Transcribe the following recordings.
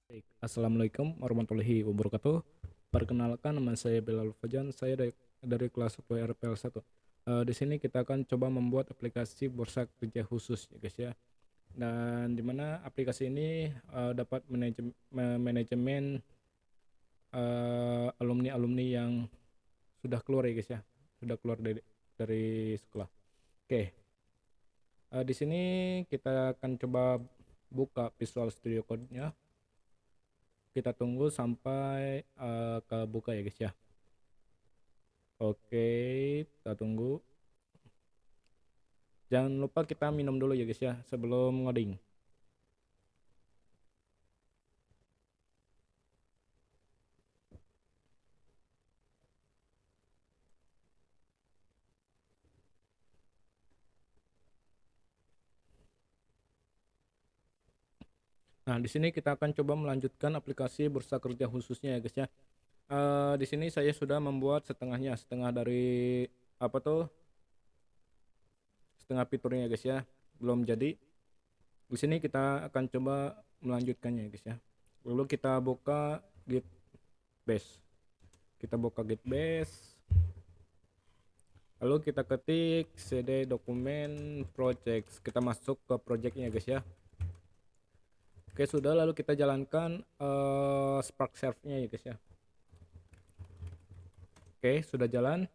Baik, Assalamualaikum warahmatullahi wabarakatuh. Perkenalkan, nama saya Belal Fajan, saya dari kelas 10 RPL 1. Di sini kita akan coba membuat aplikasi bursa kerja khusus ya guys ya. Dan di mana aplikasi ini dapat manajemen alumni-alumni yang sudah keluar ya guys ya, sudah keluar dari sekolah. Oke, di sini kita akan coba buka Visual Studio Code-nya. Kita tunggu sampai kebuka ya guys ya. Oke, kita tunggu. Jangan lupa kita minum dulu ya guys ya sebelum ngoding. Nah, di sini kita akan coba melanjutkan aplikasi bursa kerja khususnya ya guys ya. Di sini saya sudah membuat setengahnya, setengah dari apa tuh, setengah fiturnya ya guys ya. Belum jadi. Di sini kita akan coba melanjutkannya ya guys ya. Lalu kita buka Git Base. Kita buka Git Base. Lalu kita ketik cd dokumen projects. Kita masuk ke projectnya guys ya. Oke, sudah, lalu kita jalankan Spark Serve-nya ya guys ya. Oke, sudah jalan.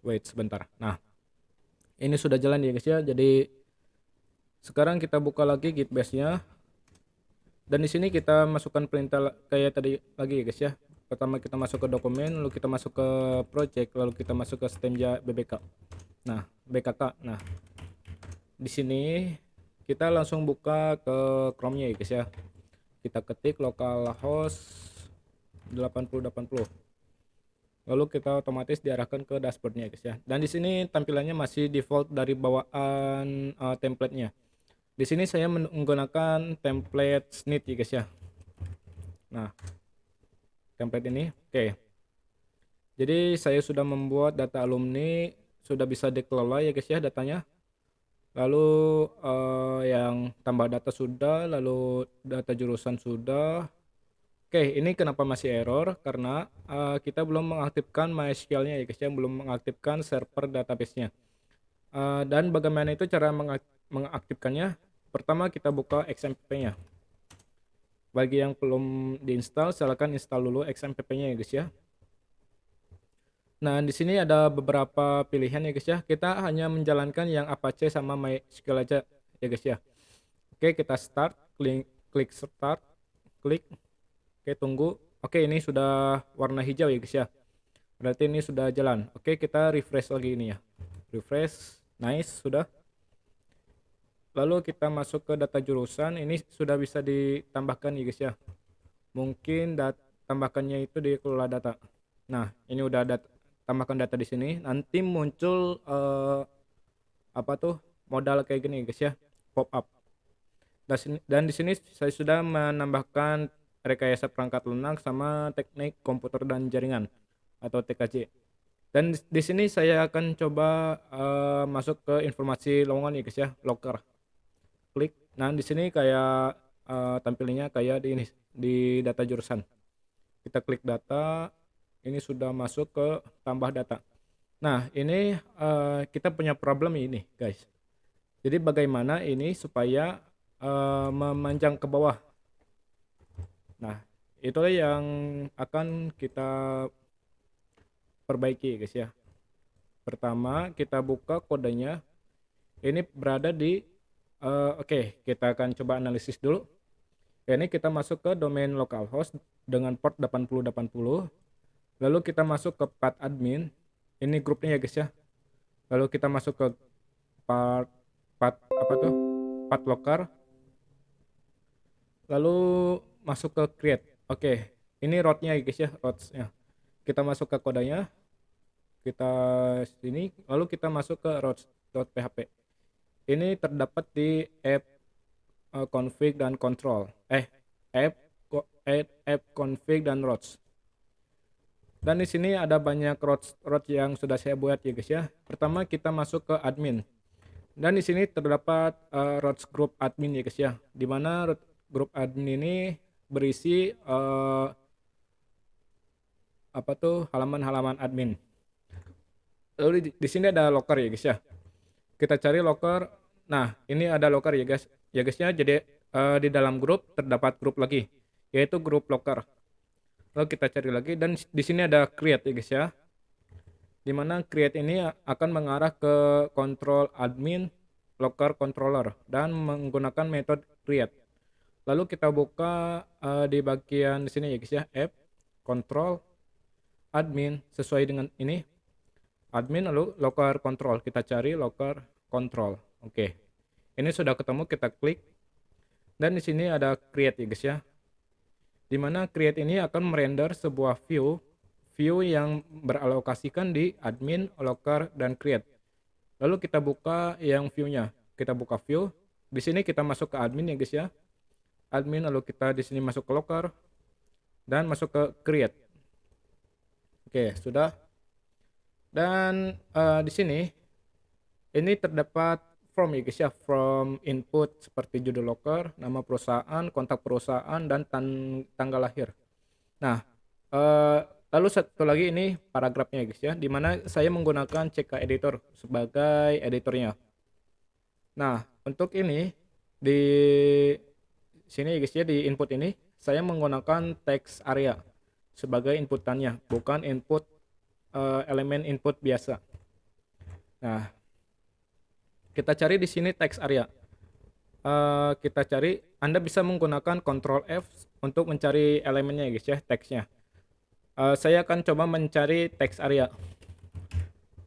Wait sebentar. Nah, ini sudah jalan ya guys ya. Jadi sekarang kita buka lagi Git Base-nya. Dan di sini kita masukkan perintah kayak tadi lagi ya guys ya. Pertama kita masuk ke dokumen, lalu kita masuk ke project, lalu kita masuk ke Stemja BBK. Nah, BKK. Nah, di sini kita langsung buka ke Chrome-nya ya guys ya. Kita ketik localhost 8080. Lalu kita otomatis diarahkan ke dashboardnya guys ya. Dan di sini tampilannya masih default dari bawaan template-nya. Di sini saya menggunakan template snit ya guys ya. Nah, template ini oke. Jadi saya sudah membuat data alumni, sudah bisa dikelola ya guys ya datanya. Lalu yang tambah data sudah, lalu data jurusan sudah. Oke, ini kenapa masih error? Karena kita belum mengaktifkan MySQL-nya ya guys ya, belum mengaktifkan server database-nya. Dan bagaimana itu cara mengaktifkannya? Pertama kita buka XMPP-nya. Bagi yang belum diinstal, silakan install dulu XMPP-nya ya guys ya. Nah, di sini ada beberapa pilihan ya guys ya. Kita hanya menjalankan yang Apache sama MySQL aja ya guys ya. Oke, kita start, klik start, klik. Oke, tunggu. Oke, ini sudah warna hijau ya guys ya. Berarti ini sudah jalan. Oke, kita refresh lagi ini ya. Refresh, nice, sudah. Lalu kita masuk ke data jurusan, ini sudah bisa ditambahkan ya guys ya. Mungkin tambahkannya itu di kelola data. Nah, ini udah ada tambahkan data di sini. Nanti muncul apa tuh modal kayak gini guys ya, pop up. Dan di sini saya sudah menambahkan rekayasa perangkat lunak sama teknik komputer dan jaringan atau TKJ. Dan di sini saya akan coba masuk ke informasi lowongan ya guys ya, loker. Klik. Nah, di sini kayak tampilnya kayak di ini di data jurusan. Kita klik data, ini sudah masuk ke tambah data. Nah, ini kita punya problem ini, guys. Jadi bagaimana ini supaya memanjang ke bawah. Nah, itulah yang akan kita perbaiki, guys ya. Pertama, kita buka kodenya. Ini berada di oke, kita akan coba analisis dulu. Ya, ini kita masuk ke domain localhost dengan port 8080. Lalu kita masuk ke path admin. Ini grupnya ya guys ya. Lalu kita masuk ke part path apa tuh? Path locker. Lalu masuk ke create. Oke, ini route-nya ya guys ya, routes-nya. Kita masuk ke kodenya. Kita sini, lalu kita masuk ke routes.php. Ini terdapat di app config dan control. App config dan routes. Dan di sini ada banyak routes yang sudah saya buat ya guys ya. Pertama kita masuk ke admin. Dan di sini terdapat routes group admin ya guys ya. Di mana grup admin ini berisi apa tuh halaman-halaman admin. Lalu di sini ada locker ya guys ya. Kita cari locker. Nah, ini ada locker ya guys. Ya guys ya. Jadi di dalam grup terdapat grup lagi, yaitu grup locker. Lalu kita cari lagi dan di sini ada create ya guys ya. Di mana create ini akan mengarah ke control admin locker controller dan menggunakan metode create. Lalu kita buka di bagian di sini ya guys ya, app control admin sesuai dengan ini admin lalu locker control. Kita cari locker control. Oke. Ini sudah ketemu, kita klik dan di sini ada create ya guys ya. Di mana create ini akan merender sebuah view yang beralokasikan di admin, locker, dan create. Lalu kita buka yang view-nya. Kita buka view. Di sini kita masuk ke admin ya guys ya. Admin lalu kita di sini masuk ke locker dan masuk ke create. Oke, sudah. Dan di sini ini terdapat form ya guys ya, form input seperti judul locker, nama perusahaan, kontak perusahaan, dan tanggal lahir. Nah, lalu satu lagi ini paragrafnya guys ya, dimana saya menggunakan CK editor sebagai editornya. Nah, untuk ini di sini guys ya, di input ini saya menggunakan text area sebagai inputannya, bukan input elemen input biasa. Nah, kita cari di sini text area. Kita cari, Anda bisa menggunakan Ctrl F untuk mencari elemennya guys ya, teksnya. Saya akan coba mencari text area.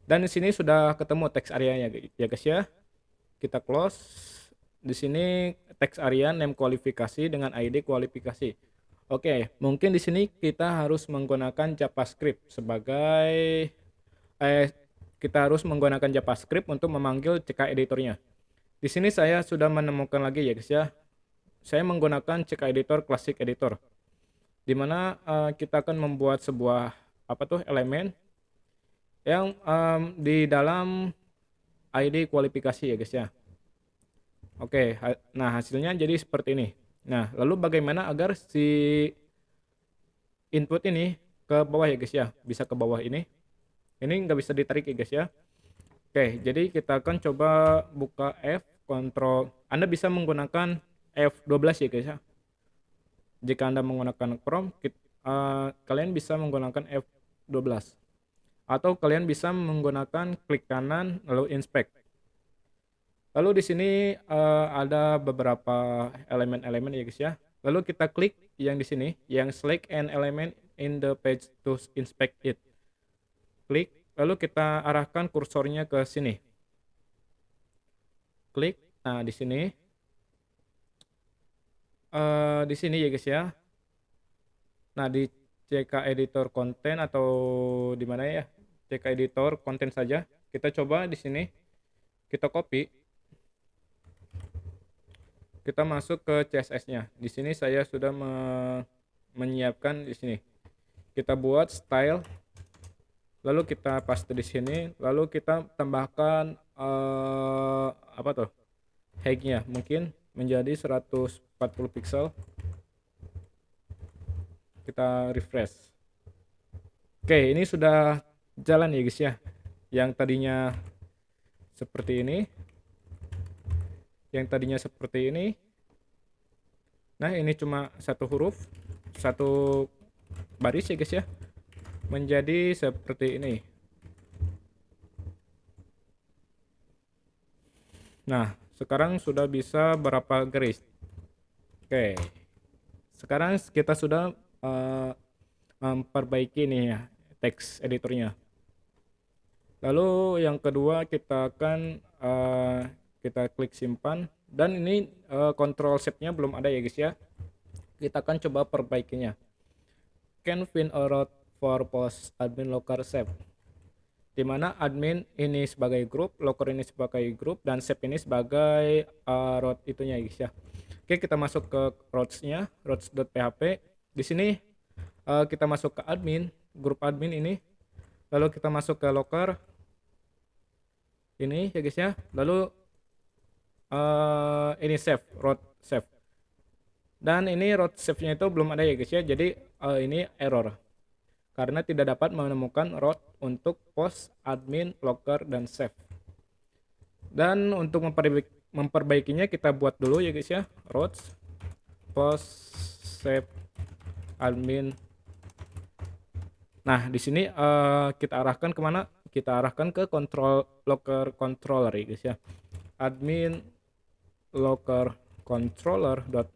Dan di sini sudah ketemu text area-nya ya guys ya. Kita close. Di sini text area name kualifikasi dengan ID kualifikasi. Oke, mungkin di sini kita harus menggunakan JavaScript sebagai kita harus menggunakan JavaScript untuk memanggil CK editornya. Di sini saya sudah menemukan lagi ya guys ya. Saya menggunakan CK editor classic editor. Di mana kita akan membuat sebuah elemen yang di dalam ID kualifikasi ya guys ya. Oke, nah hasilnya jadi seperti ini. Nah, lalu bagaimana agar si input ini ke bawah ya guys ya? Bisa ke bawah ini. Ini nggak bisa ditarik ya guys ya. Oke, jadi kita akan coba buka F, Ctrl. Anda bisa menggunakan F12 ya guys ya. Jika Anda menggunakan Chrome, kalian bisa menggunakan F12. Atau kalian bisa menggunakan klik kanan lalu inspect. Lalu di sini ada beberapa elemen-elemen ya guys ya. Lalu kita klik yang di sini, yang select an element in the page to inspect it. Klik, lalu kita arahkan kursornya ke sini. Klik, nah di sini. Di sini ya guys ya. Nah di CK editor konten atau di mana ya? CK editor konten saja. Kita coba di sini. Kita copy. Kita masuk ke CSS-nya. Di sini saya sudah menyiapkan di sini. Kita buat style. Lalu kita paste di sini. Lalu kita tambahkan height-nya mungkin menjadi 140 pixel. Kita refresh. Oke, ini sudah jalan ya guys ya. Yang tadinya seperti ini. Yang tadinya seperti ini. Nah, ini cuma satu huruf, satu baris ya guys ya. Menjadi seperti ini. Nah, sekarang sudah bisa berapa garis? Oke. Sekarang kita sudah memperbaiki nih ya teks editornya. Lalu yang kedua kita akan kita klik simpan dan ini control shape-nya belum ada ya guys ya. Kita akan coba perbaikinya. Can find a route for post admin locker shape. Dimana admin ini sebagai grup, locker ini sebagai grup, dan shape ini sebagai route itunya guys ya. Oke, kita masuk ke routes-nya, routes.php. Di sini kita masuk ke admin. grup admin ini, lalu kita masuk ke locker ini ya guys ya, lalu ini save root save, dan ini root save nya itu belum ada ya guys ya, jadi ini error karena tidak dapat menemukan root untuk post admin locker dan save. Dan untuk memperbaikinya kita buat dulu ya guys ya, root post save admin. Nah di sini kita arahkan kemana, kita arahkan ke control locker controller ya guys ya, admin locker controller dot,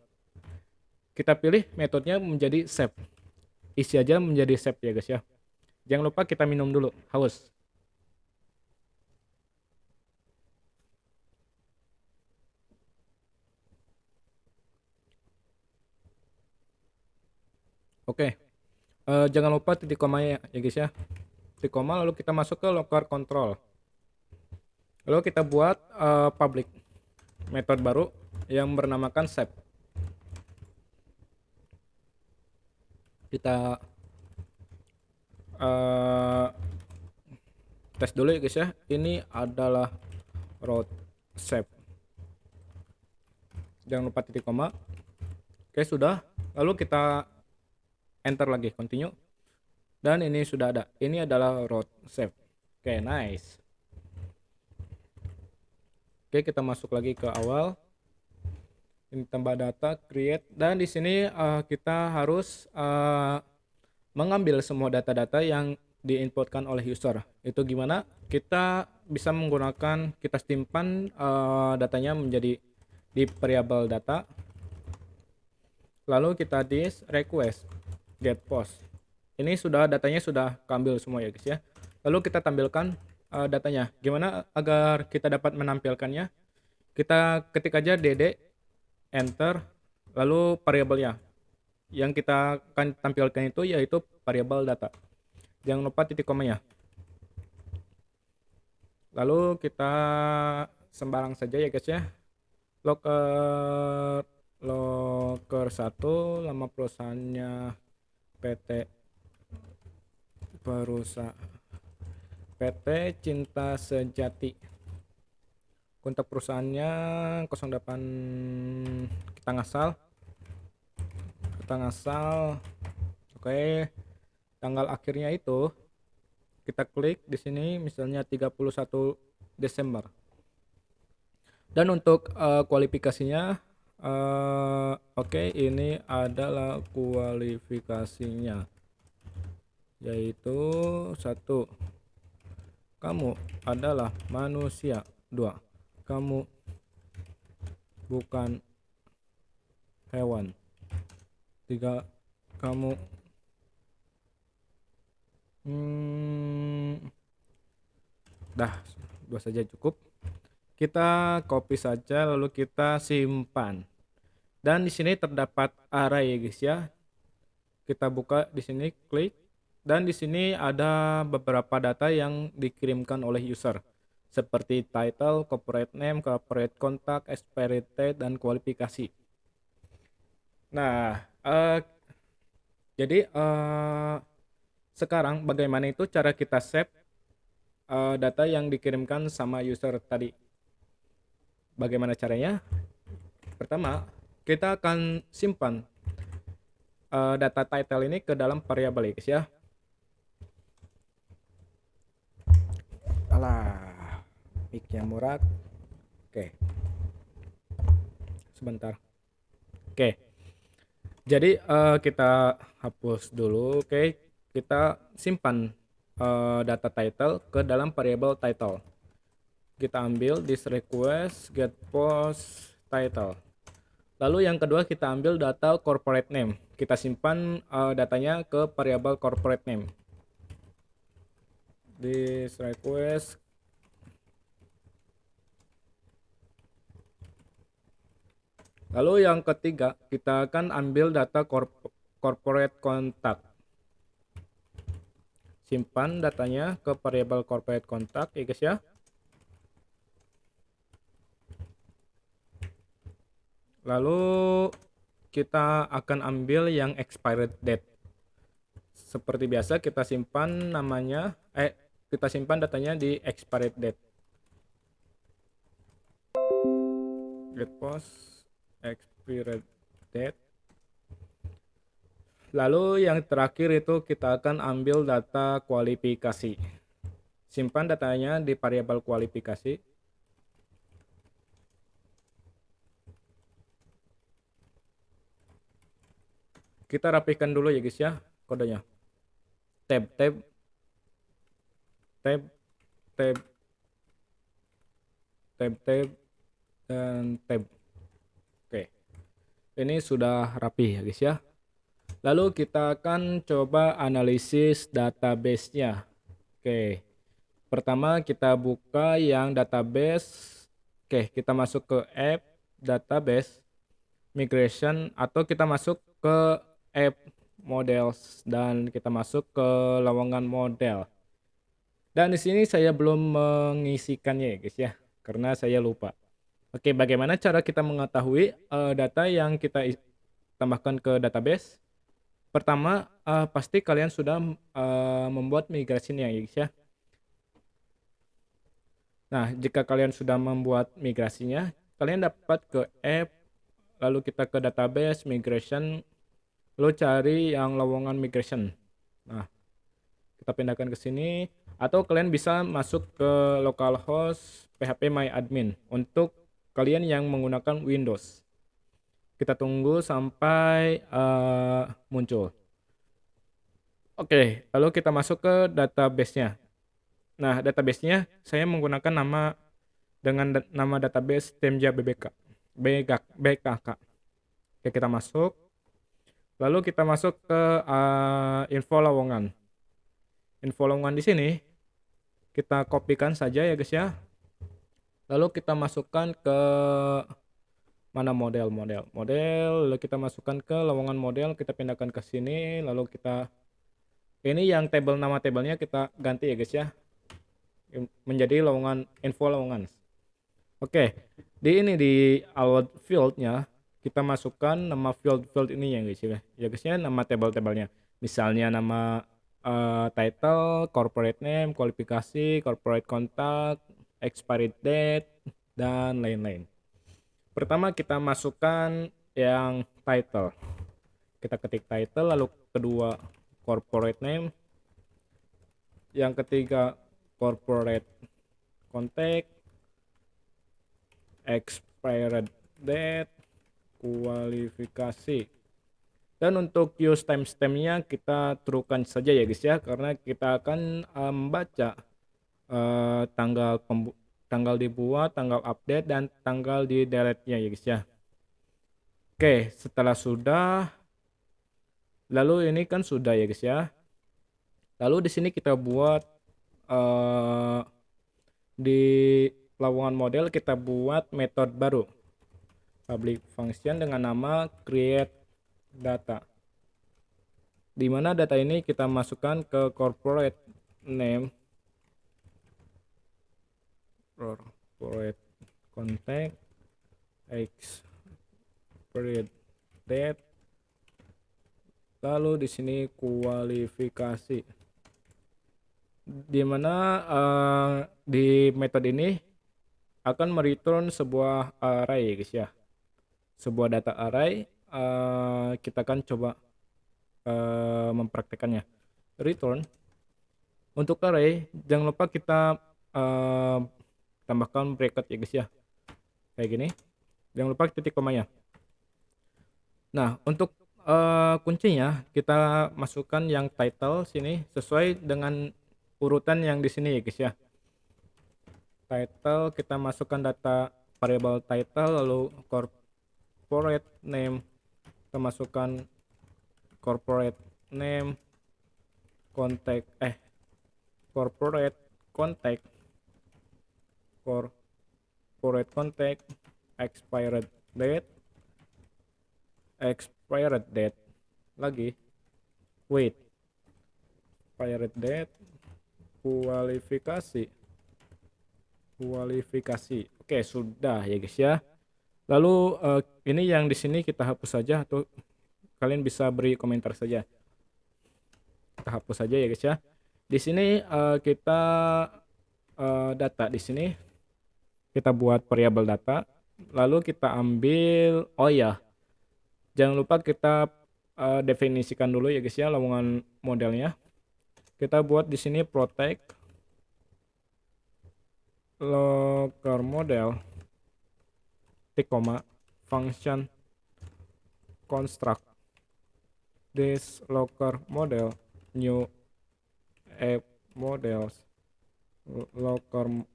kita pilih metodenya menjadi save, isi aja menjadi save ya guys ya. Jangan lupa kita minum dulu, haus. Oke, jangan lupa titik koma ya guys ya, titik koma, lalu kita masuk ke locker control, lalu kita buat public metode baru yang bernamakan save. Kita tes dulu ya guys ya, ini adalah root save, jangan lupa titik koma. Oke sudah, lalu kita enter lagi, continue, dan ini sudah ada, ini adalah root save. Oke nice. Oke kita masuk lagi ke awal, ini tambah data create, dan di sini kita harus mengambil semua data-data yang diinputkan oleh user. Itu gimana? Kita bisa menggunakan, kita simpan datanya menjadi di variable data, lalu kita dis request get post. Ini sudah datanya sudah keambil semua ya guys ya. Lalu kita tampilkan datanya. Gimana agar kita dapat menampilkannya? Kita ketik aja dd enter, lalu variabelnya yang kita akan tampilkan itu yaitu variabel data. Jangan lupa titik komanya. Lalu kita sembarang saja ya guys ya. Locker 1, nama perusahaannya PT Cinta Sejati. Kontak perusahaannya 08, kita ngasal. Oke. Tanggal akhirnya itu kita klik di sini misalnya 31 Desember. Dan untuk kualifikasinya oke, ini adalah kualifikasinya, yaitu 1, kamu adalah manusia. 2, kamu bukan hewan. 3, kamu dah 2 saja cukup. Kita copy saja lalu kita simpan. Dan di sini terdapat array ya guys ya. Kita buka di sini, klik, dan di sini ada beberapa data yang dikirimkan oleh user seperti title, corporate name, corporate contact, expiry date, dan kualifikasi. Nah, jadi sekarang bagaimana itu cara kita save data yang dikirimkan sama user tadi. Bagaimana caranya? Pertama, kita akan simpan data title ini ke dalam variabel guys ya. Alah, mic-nya murah. Oke. Sebentar. Oke. Jadi kita hapus dulu. Oke, kita simpan data title ke dalam variabel title. Kita ambil this request get post title. Lalu yang kedua kita ambil data corporate name. Kita simpan datanya ke variabel corporate name. This request lalu yang ketiga kita akan ambil data corporate contact. Simpan datanya ke variabel corporate contact ya guys ya. Lalu kita akan ambil yang expired date. Seperti biasa kita simpan namanya, kita simpan datanya di expired date. Get post expired date. Lalu yang terakhir itu kita akan ambil data kualifikasi. Simpan datanya di variabel kualifikasi. Kita rapikan dulu ya guys ya kodenya. Tab, tab, tab, tab, tab, tab, dan tab. Oke, ini sudah rapi ya guys ya. Lalu kita akan coba analisis database-nya. Oke, pertama kita buka yang database. Oke, kita masuk ke app database migration, atau kita masuk ke app models dan kita masuk ke lowongan model. Dan di sini saya belum mengisikannya ya guys ya, karena saya lupa. Oke, bagaimana cara kita mengetahui data yang kita tambahkan ke database? Pertama, pasti kalian sudah membuat migrasinya ya guys ya. Nah, jika kalian sudah membuat migrasinya, kalian dapat ke app, lalu kita ke database migration, lalu cari yang lowongan migration. Nah, kita pindahkan ke sini, atau kalian bisa masuk ke localhost phpMyAdmin untuk kalian yang menggunakan Windows. Kita tunggu sampai muncul. Oke, lalu kita masuk ke database-nya. Nah, database-nya saya menggunakan nama database Temja BKK. Oke, kita masuk. Lalu kita masuk ke info lowongan. Info lowongan di sini kita kopikan saja ya guys ya. Lalu kita masukkan ke mana model, lalu kita masukkan ke lowongan model, kita pindahkan ke sini, lalu kita ini yang nama tabelnya kita ganti ya guys ya, menjadi lowongan info lowongan. Oke, di allowed field-nya kita masukkan nama field ini ya guys ya, nama tabelnya. Misalnya nama title, corporate name, kualifikasi, corporate contact, expiry date, dan lain-lain. Pertama kita masukkan yang title. Kita ketik title, lalu kedua corporate name, yang ketiga corporate contact, expired date, kualifikasi. Dan untuk use timestamp-nya kita truekan saja ya guys ya, karena kita akan membaca tanggal dibuat, tanggal update, dan tanggal di delete-nya ya guys ya. Oke, setelah sudah, lalu ini kan sudah ya guys ya. Lalu di sini kita buat di lowongan model kita buat metode baru, public function dengan nama create data, di mana data ini kita masukkan ke corporate name, corporate contact, expired date, lalu di sini kualifikasi, di mana di metode ini akan mereturn sebuah array guys ya, sebuah data array. Kita akan coba mempraktekannya. Return untuk array, jangan lupa kita tambahkan bracket ya guys ya, kayak gini, jangan lupa titik komanya. Nah, untuk kuncinya kita masukkan yang title sini sesuai dengan urutan yang di sini ya guys ya. Title kita masukkan data variable title, lalu corporate name kita masukkan corporate name, corporate contact, expired date lagi, wait, expired date, kualifikasi. Oke, sudah ya guys ya. Lalu ini yang di sini kita hapus saja, atau kalian bisa beri komentar saja. kita hapus saja ya guys ya. Di sini kita data di sini kita buat variabel data, lalu kita ambil, oh ya, jangan lupa kita definisikan dulu ya guys ya lowongan modelnya. Kita buat di sini protect local model titik koma function construct this local model new app models local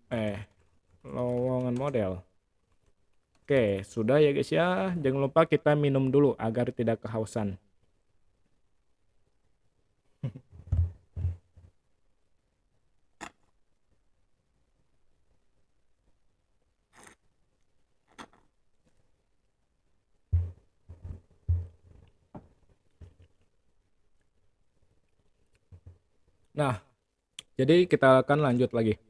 lowongan model. Oke, sudah ya guys ya. Jangan lupa kita minum dulu agar tidak kehausan. Nah, jadi kita akan lanjut lagi.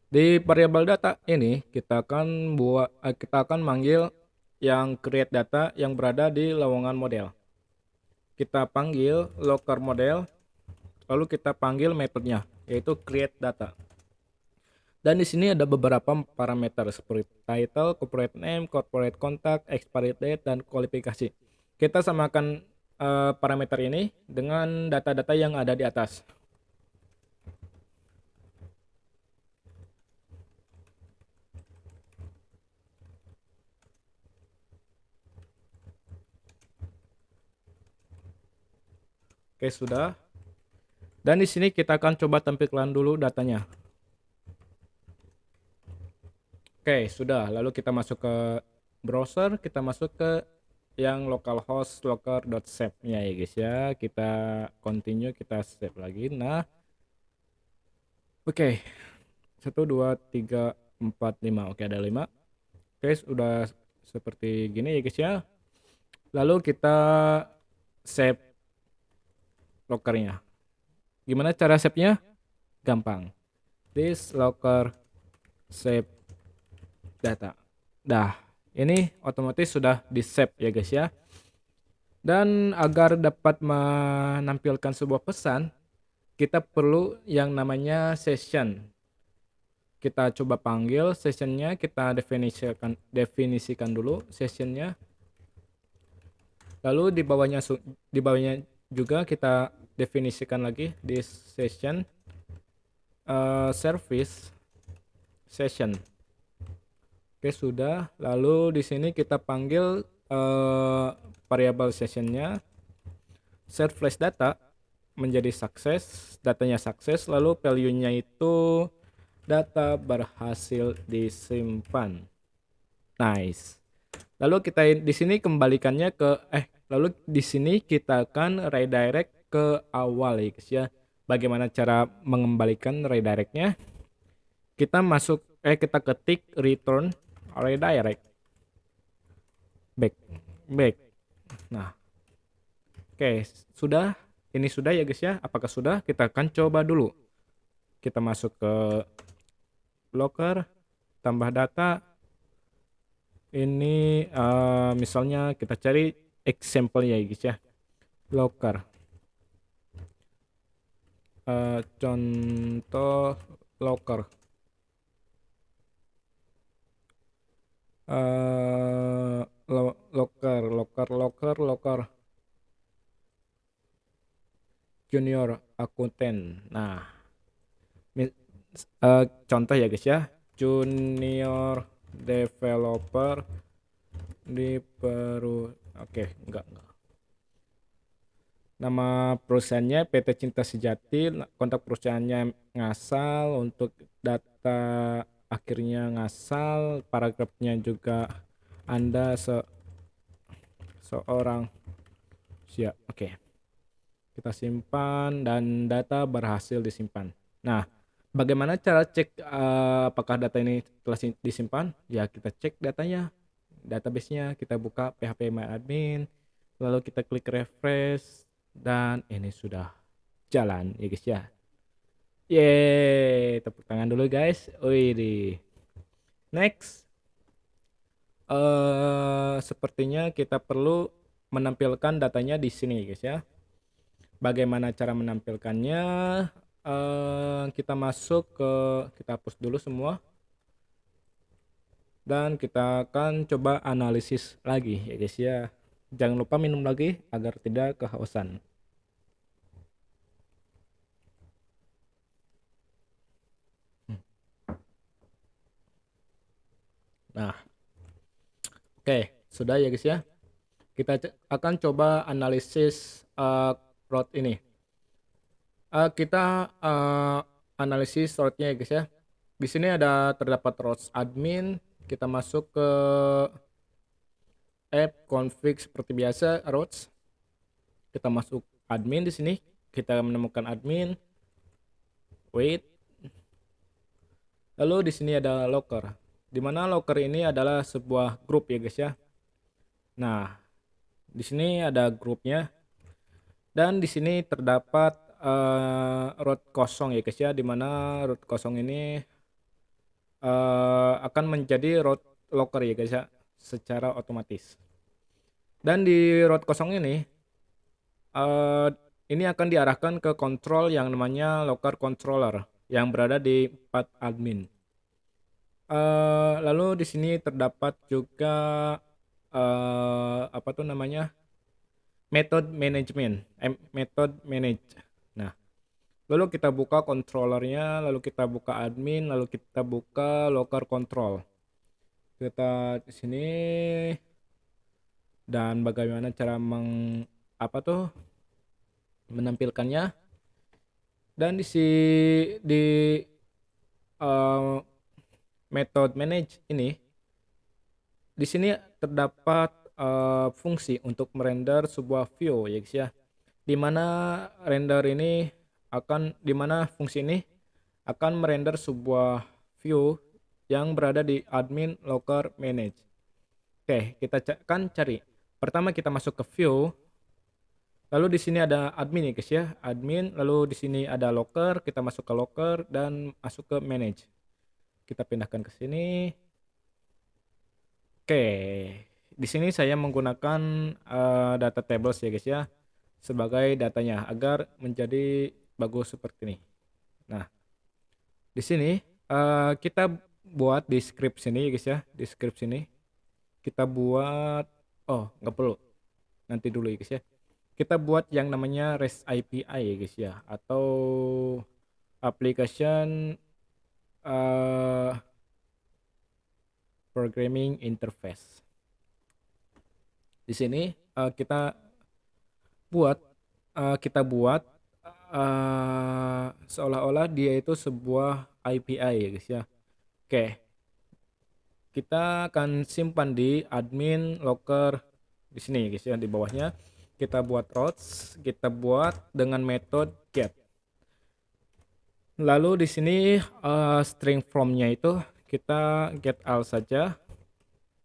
Di variabel data ini kita akan manggil yang create data yang berada di lowongan model. Kita panggil local model, lalu kita panggil metodenya yaitu create data. Dan di sini ada beberapa parameter seperti title, corporate name, corporate contact, expiry date, dan kualifikasi. Kita samakan parameter ini dengan data-data yang ada di atas. Oke, sudah. Dan di sini kita akan coba tampilkan dulu datanya. Oke, sudah. Lalu kita masuk ke browser, kita masuk ke yang localhost local.save-nya ya guys ya. Kita continue, kita save lagi. Nah, oke. 1 2 3 4 5. Oke, ada 5. Oke, sudah seperti gini ya guys ya. Lalu kita save lockernya. Gimana cara save-nya? Gampang. This locker save data. Dah, ini otomatis sudah di save ya guys ya. Dan agar dapat menampilkan sebuah pesan, kita perlu yang namanya session. Kita coba panggil sessionnya, kita definisikan dulu sessionnya. Lalu di bawahnya juga kita definisikan lagi di session service session. Oke, sudah. Lalu di sini kita panggil variabel sessionnya set flash data menjadi sukses, datanya sukses, lalu value-nya itu data berhasil disimpan. Nice. Lalu kita di sini kembalikannya lalu di sini kita akan redirect ke awal ya guys ya. Bagaimana cara mengembalikan redirectnya? Kita kita ketik return redirect back. Nah, oke, sudah. Ini sudah ya guys ya. Apakah sudah? Kita akan coba dulu. Kita masuk ke locker, tambah data. Ini misalnya kita cari example ya guys ya. Locker. Contoh locker. Locker junior accountant. Nah, contoh ya guys ya, junior developer di enggak. Nama perusahaannya PT Cinta Sejati, kontak perusahaannya ngasal, untuk data akhirnya ngasal, paragrafnya juga Anda seorang siap. Oke. Kita simpan dan data berhasil disimpan. Nah, bagaimana cara cek apakah data ini telah disimpan? Ya, kita cek datanya, database-nya, kita buka phpMyAdmin, lalu kita klik refresh, dan ini sudah jalan ya guys ya. Yeay, tepuk tangan dulu guys. Wih, next. Sepertinya kita perlu menampilkan datanya di sini guys ya. Bagaimana cara menampilkannya? Kita masuk ke, kita hapus dulu semua dan kita akan coba analisis lagi ya guys ya. Jangan lupa minum lagi agar tidak kehausan. Nah, oke, sudah ya guys ya. Kita akan coba analisis road ini. Kita analisis roadnya ya guys ya. Di sini ada terdapat routes admin. Kita masuk ke app config seperti biasa routes. Kita masuk admin di sini. Kita menemukan admin. Wait. Lalu di sini ada locker. Di mana locker ini adalah sebuah grup ya guys ya. Nah, di sini ada grupnya dan di sini terdapat root kosong ya guys ya, di mana root kosong ini akan menjadi root locker ya guys ya secara otomatis. Dan di root kosong eh, ini akan diarahkan ke kontrol yang namanya locker controller yang berada di path admin. Lalu di sini terdapat juga apa tuh namanya, method management, method manage. Nah, lalu kita buka controllernya, lalu kita buka admin, lalu kita buka locker control. Kita di sini dan bagaimana cara apa tuh menampilkannya. Dan di uh, method manage ini, di sini terdapat fungsi untuk merender sebuah view ya guys ya. Dimana dimana fungsi ini akan merender sebuah view yang berada di admin locker manage. Oke, kita akan cari. Pertama kita masuk ke view. Lalu di sini ada admin ya guys ya, admin. Lalu di sini ada locker, kita masuk ke locker dan masuk ke manage. Kita pindahkan ke sini. Oke, di sini saya menggunakan data tables ya guys ya sebagai datanya agar menjadi bagus seperti ini. Nah, di sini kita buat di script sini ya guys ya, di script sini kita buat, oh nggak perlu, nanti dulu ya guys ya. Kita buat yang namanya REST API ya guys ya, atau application programming interface. Di sini buat kita buat seolah-olah dia itu sebuah API ya guys ya. Oke, kita akan simpan di admin locker di sini guys ya, di bawahnya kita buat routes, kita buat dengan metode get. Lalu di sini string from-nya itu kita get all saja.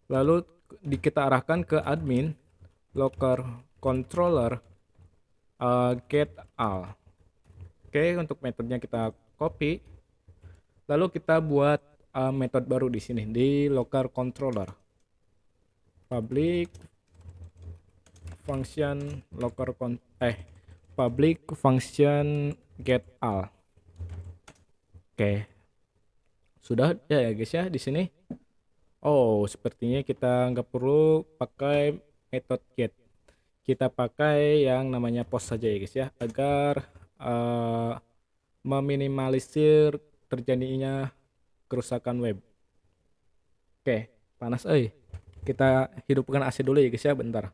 Lalu kita arahkan ke admin locker controller get all. Oke, untuk metodenya kita copy. Lalu kita buat metode baru di sini di locker controller. Public function public function get all. Oke. Sudah ya guys ya di sini. Oh, sepertinya kita nggak perlu pakai metode get. Kita pakai yang namanya post saja ya guys ya, agar meminimalisir terjadinya kerusakan web. Oke, panas kita hidupkan AC dulu ya guys ya, bentar.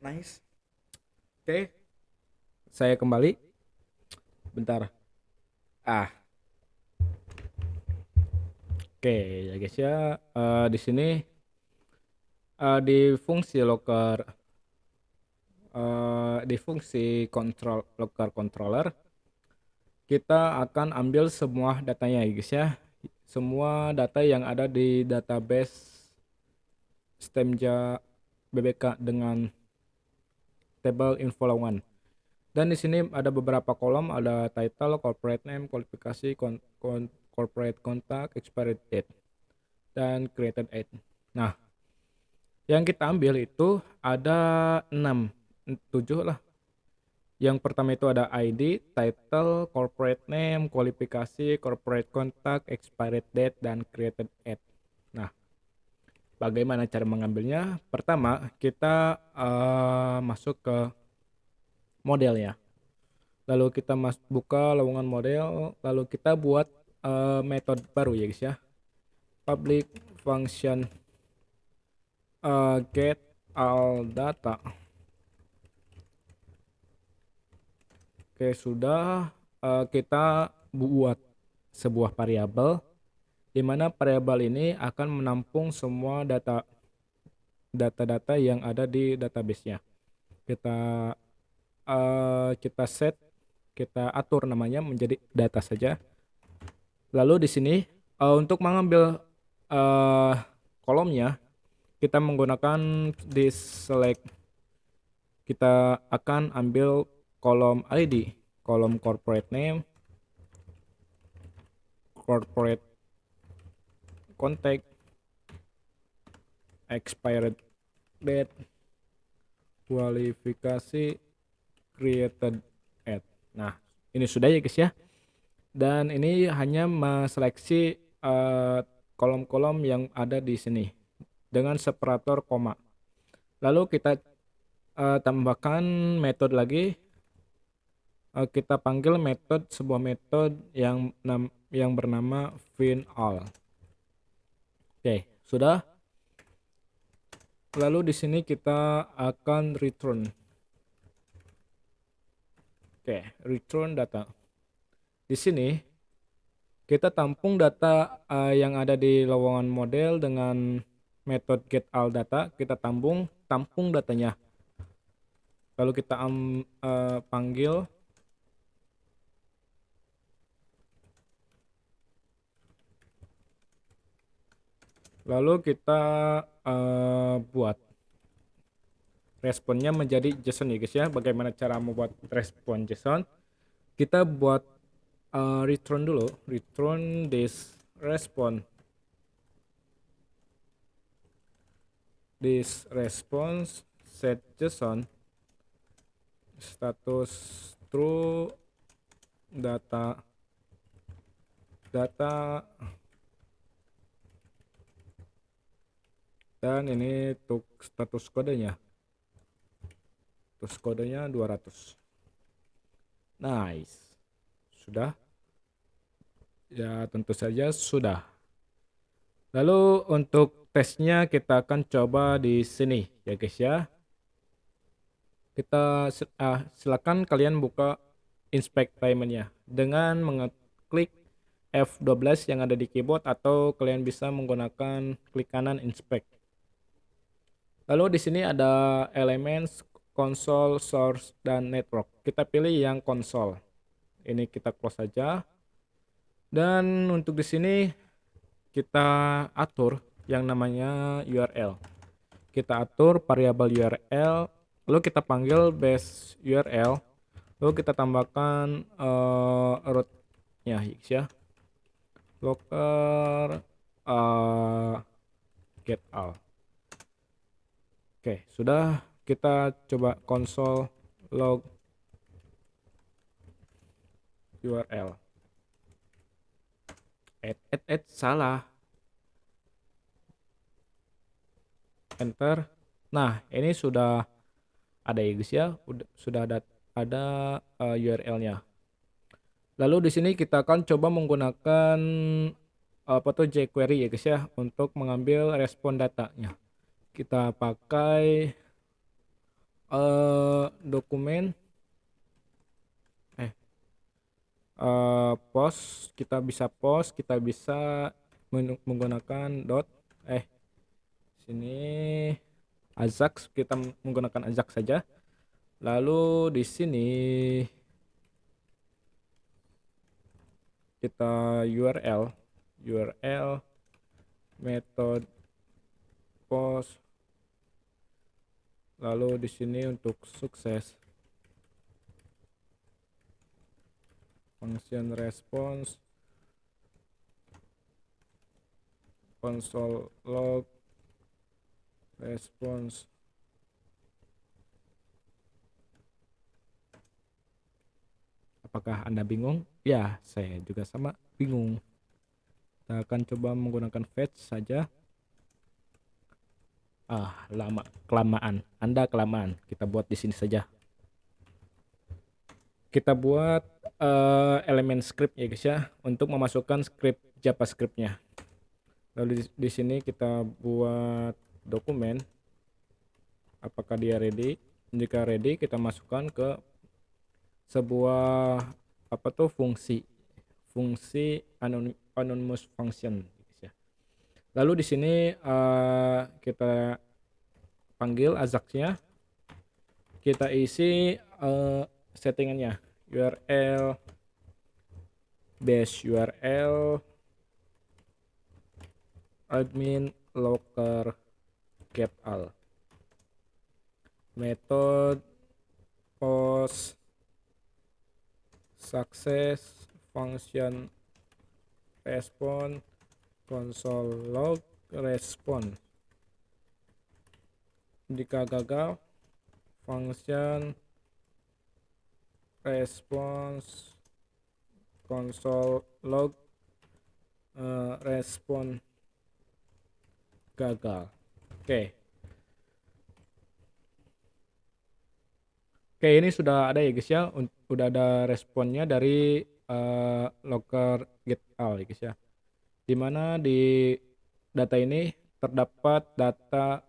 Nice. Oke, saya kembali. Bentar. Ah, oke ya guys ya. Di sini di fungsi locker, di fungsi control locker controller, kita akan ambil semua datanya ya guys ya. Semua data yang ada di database Stemja BBK dengan tabel info lowongan. Dan di sini ada beberapa kolom, ada title, corporate name, kualifikasi, corporate contact, expired date, dan created date. Nah, yang kita ambil itu ada 6, 7 lah. Yang pertama itu ada ID, title, corporate name, kualifikasi, corporate contact, expired date, dan created date. Nah, bagaimana cara mengambilnya? Pertama, kita masuk ke modelnya. Lalu kita buka lowongan model, lalu kita buat metode baru ya guys ya. Public function get all data. Oke, sudah. Kita buat sebuah variabel di mana variabel ini akan menampung semua data-data yang ada di database-nya. Kita set, kita atur namanya menjadi data saja. Lalu di sini untuk mengambil kolomnya kita menggunakan di select. Kita akan ambil kolom ID, kolom corporate name, corporate contact, expired date, kualifikasi, created date. Nah, ini sudah ya guys ya. Dan ini hanya meseleksi kolom-kolom yang ada di sini dengan separator koma. Lalu kita tambahkan metode lagi. Kita panggil sebuah metode yang bernama finall. Oke, sudah. Lalu di sini kita akan return. Oke, return data. Di sini kita tampung data yang ada di lowongan model dengan metode get all data. Kita tampung datanya. Lalu kita panggil. Lalu kita buat responnya menjadi JSON ya guys ya. Bagaimana cara membuat respon JSON? Kita buat return dulu, return this response set JSON status true data dan ini untuk status kodenya. Terus kodenya 200. Nice. Sudah? Ya, tentu saja sudah. Lalu untuk tesnya kita akan coba di sini ya guys ya. Silakan kalian buka inspect paymentnya dengan mengeklik F12 yang ada di keyboard atau kalian bisa menggunakan klik kanan inspect. Lalu di sini ada elements, console, source, dan network. Kita pilih yang console. Ini kita close saja. Dan untuk di sini kita atur yang namanya URL. Kita atur variabel URL, lalu kita panggil base URL, lalu kita tambahkan root-nya ya. Locker get all. Oke, sudah. Kita coba console log URL. Salah. Enter. Nah, ini sudah ada ya guys ya. Sudah ada URL-nya. Lalu di sini kita akan coba menggunakan jQuery ya guys ya untuk mengambil respon datanya. Kita pakai dokumen post, kita bisa menggunakan sini Ajax, kita menggunakan Ajax saja. Lalu di sini kita URL method post, lalu di sini untuk sukses function response console log response. Apakah Anda bingung? Ya, saya juga sama bingung. Kita akan coba menggunakan fetch saja. Kelamaan. Anda kelamaan. Kita buat di sini saja. Kita buat elemen script ya guys ya, untuk memasukkan script JavaScript-nya. Lalu di sini kita buat dokumen. Apakah dia ready? Jika ready, kita masukkan ke sebuah fungsi anonymous function guys ya. Lalu di sini kita panggil Ajax-nya, kita isi settingannya, URL base URL admin locker get all, method post success function response console log response. Jika gagal, function response console log respon gagal. Oke, ini sudah ada ya guys ya, udah ada responnya dari locker get all ya guys ya, dimana di data ini terdapat data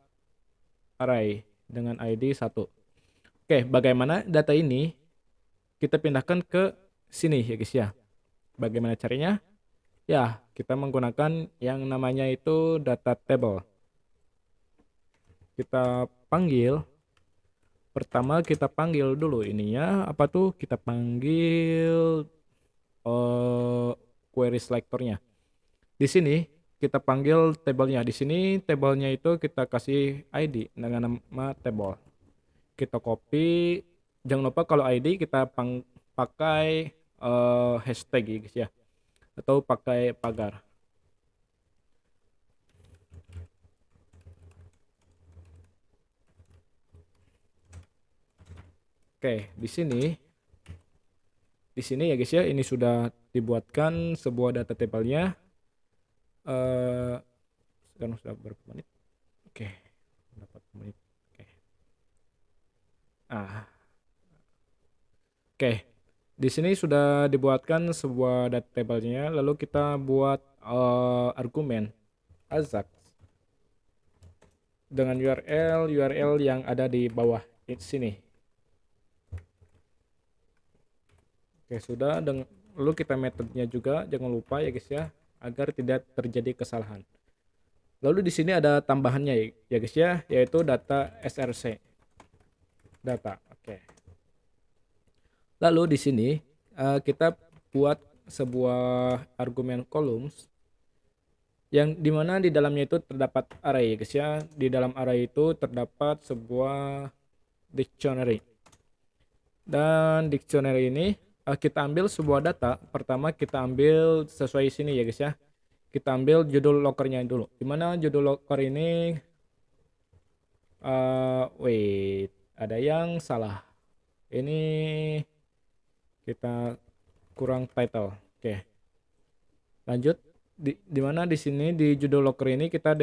array dengan ID 1. Oke, bagaimana data ini kita pindahkan ke sini ya guys ya. Bagaimana caranya? Ya, kita menggunakan yang namanya itu data table. Kita panggil, pertama kita panggil dulu ininya kita panggil query selectornya. Di sini kita panggil tabelnya. Di sini tabelnya itu kita kasih ID dengan nama table. Kita copy, jangan lupa kalau ID kita pakai hashtag ya guys ya, atau pakai pagar. Oke, di sini ya guys ya, ini sudah dibuatkan sebuah data tabelnya. Sekarang sudah berapa menit? Oke, 4 menit. Oke, di sini sudah dibuatkan sebuah data tabelnya. Lalu kita buat argumen Ajax dengan URL yang ada di bawah sini. Oke, sudah. Lalu kita metodenya juga, jangan lupa ya guys ya, agar tidak terjadi kesalahan. Lalu di sini ada tambahannya ya guys ya, yaitu data src data. Oke. Lalu di sini kita buat sebuah argumen columns yang dimana di dalamnya itu terdapat array ya guys ya. Di dalam array itu terdapat sebuah dictionary, dan dictionary ini kita ambil sebuah data. Pertama kita ambil sesuai sini ya guys ya, kita ambil judul lockernya dulu, dimana judul locker ini wait, ada yang salah, ini kita kurang title. Oke, lanjut. Dimana di sini di judul locker ini kita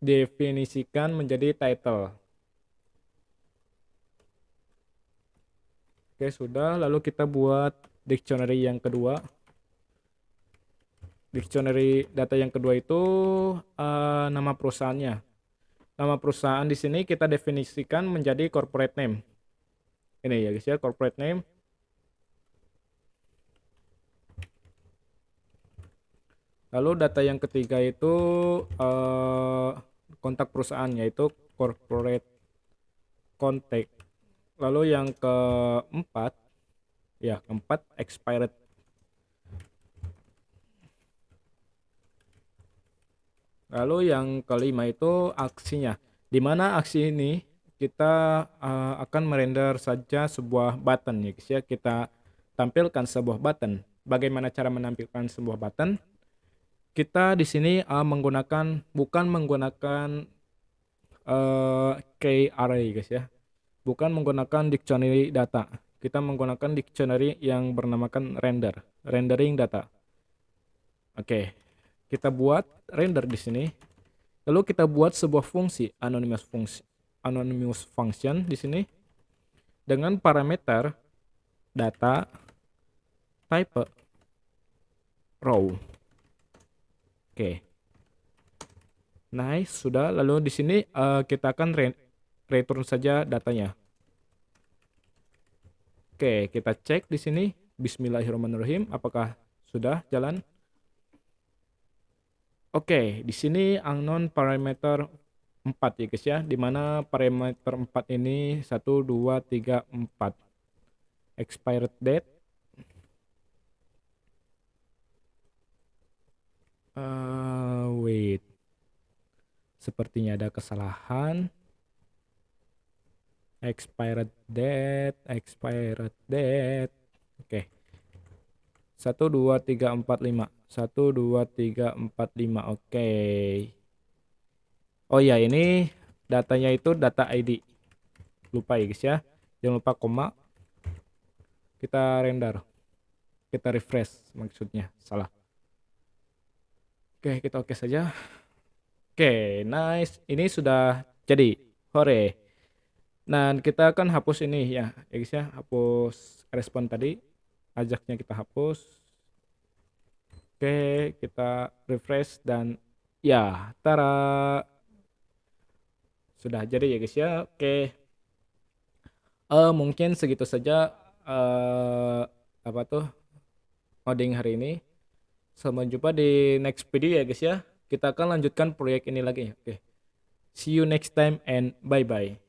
definisikan menjadi title. Oke, sudah. Lalu kita buat dictionary yang kedua. Dictionary data yang kedua itu nama perusahaannya. Nama perusahaan di sini kita definisikan menjadi corporate name. Ini ya guys ya, corporate name. Lalu data yang ketiga itu kontak perusahaan, yaitu corporate contact. Lalu yang keempat, expired. Lalu yang kelima itu aksinya. Di mana aksi ini kita akan merender saja sebuah button ya guys ya. Kita tampilkan sebuah button. Bagaimana cara menampilkan sebuah button? Kita di sini bukan menggunakan key array guys ya. Bukan menggunakan dictionary data. Kita menggunakan dictionary yang bernamakan rendering data. Oke. Kita buat render di sini. Lalu kita buat sebuah fungsi anonymous function di sini dengan parameter data type row. Oke. Nice, sudah. Lalu di sini kita akan return saja datanya. Oke, kita cek di sini. Bismillahirrahmanirrahim. Apakah sudah jalan? Oke, di sini unknown parameter 4 ya guys ya, dimana parameter 4 ini 1, 2, 3, 4. Expired date. Wait. Sepertinya ada kesalahan. Expired date. Oke. 1, 2, 3, 4, 5. 1, 2, 3, 4, 5. Oke. Oh ya, ini datanya itu data ID. Lupa ya guys ya. Jangan lupa koma. Kita render. Kita refresh maksudnya. Salah. Oke, kita oke saja. Oke, nice. Ini sudah jadi. Hore. Dan kita akan hapus ini ya guys ya. Hapus respon tadi. Ajaknya kita hapus. Oke, kita refresh dan ya, tara. Sudah jadi ya guys ya. Oke. Mungkin segitu saja coding hari ini. Sampai jumpa di next video ya guys ya. Kita akan lanjutkan proyek ini lagi. Oke. See you next time and bye bye.